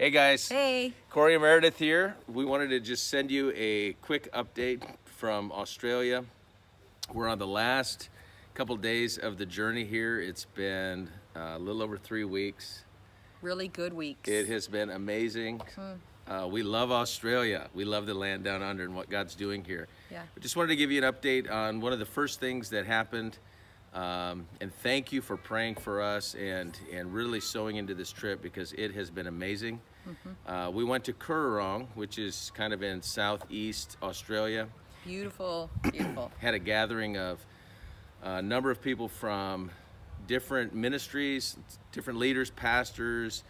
Hey guys. Hey. Corey and Meredith here. We wanted to just send you a quick update from Australia. We're on the last couple days of the journey here. It's been a little over 3 weeks. Really good weeks. It has been amazing. We love Australia. We love the land down under and what God's doing here. Yeah. We just wanted to give you an update on one of the first things that happened. And thank you for praying for us and really sowing into this trip because it has been amazing. We went to Currarong, which is kind of in southeast Australia. Beautiful, beautiful. Had a gathering of a number of people from different ministries, different leaders, pastors,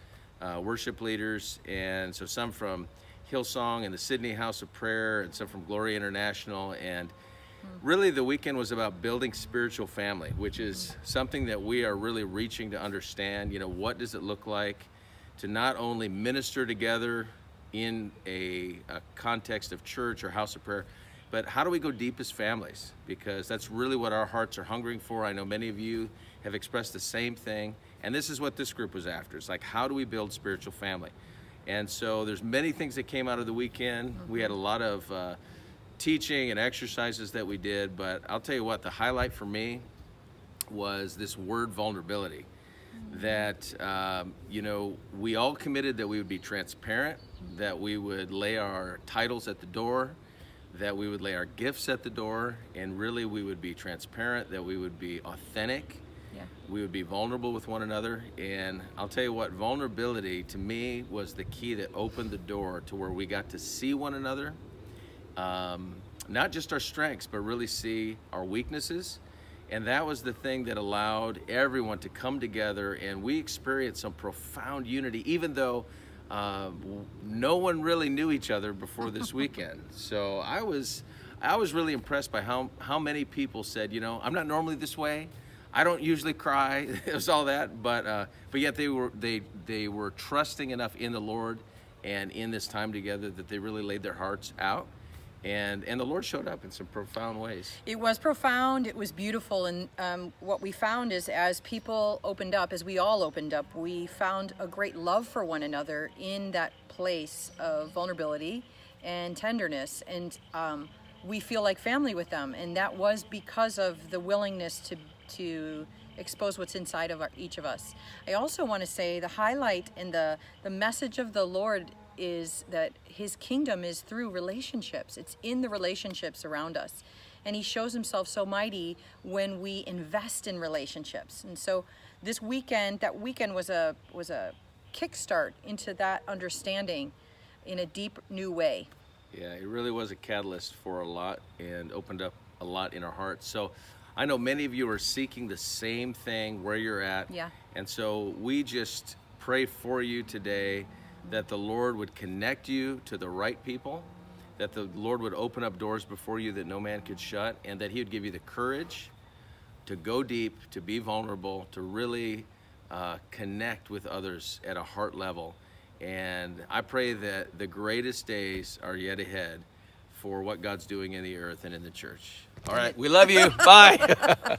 worship leaders, and so some from Hillsong and the Sydney House of Prayer, and some from Glory International. And really the weekend was about building spiritual family, which is something that we are really reaching to understand. You know, what does it look like to not only minister together in a context of church or house of prayer, but how do we go deep as families? Because that's really what our hearts are hungering for. I know many of you have expressed the same thing, and this is what this group was after. It's like, how do we build spiritual family? And so there's many things that came out of the weekend. We had a lot of teaching and exercises that we did, but I'll tell you what, the highlight for me was this word vulnerability. That, you know, we all committed that we would be transparent, that we would lay our titles at the door, that we would lay our gifts at the door, and really we would be transparent, that we would be authentic, we would be vulnerable with one another. And I'll tell you what, vulnerability to me was the key that opened the door to where we got to see one another, not just our strengths, but really see our weaknesses. And that was the thing that allowed everyone to come together, and we experienced some profound unity, even though no one really knew each other before this weekend. So I was really impressed by how many people said, you know, I'm not normally this way. I don't usually cry. It was all that, but yet they were trusting enough in the Lord and in this time together that they really laid their hearts out. And the Lord showed up in some profound ways. It was profound. It was beautiful. And what we found is as people opened up, as we all opened up, we found a great love for one another in that place of vulnerability and tenderness. And we feel like family with them. And that was because of the willingness to expose what's inside of each of us. I also want to say the highlight and the message of the Lord is that his kingdom is through relationships. It's in the relationships around us. And he shows himself so mighty when we invest in relationships. And so this weekend, that weekend was a kickstart into that understanding in a deep new way. Yeah, it really was a catalyst for a lot and opened up a lot in our hearts. So I know many of you are seeking the same thing where you're at. Yeah. And so we just pray for you today that the Lord would connect you to the right people, that the Lord would open up doors before you that no man could shut, and that he would give you the courage to go deep, to be vulnerable, to really connect with others at a heart level. And I pray that the greatest days are yet ahead for what God's doing in the earth and in the church. All right, we love you. Bye.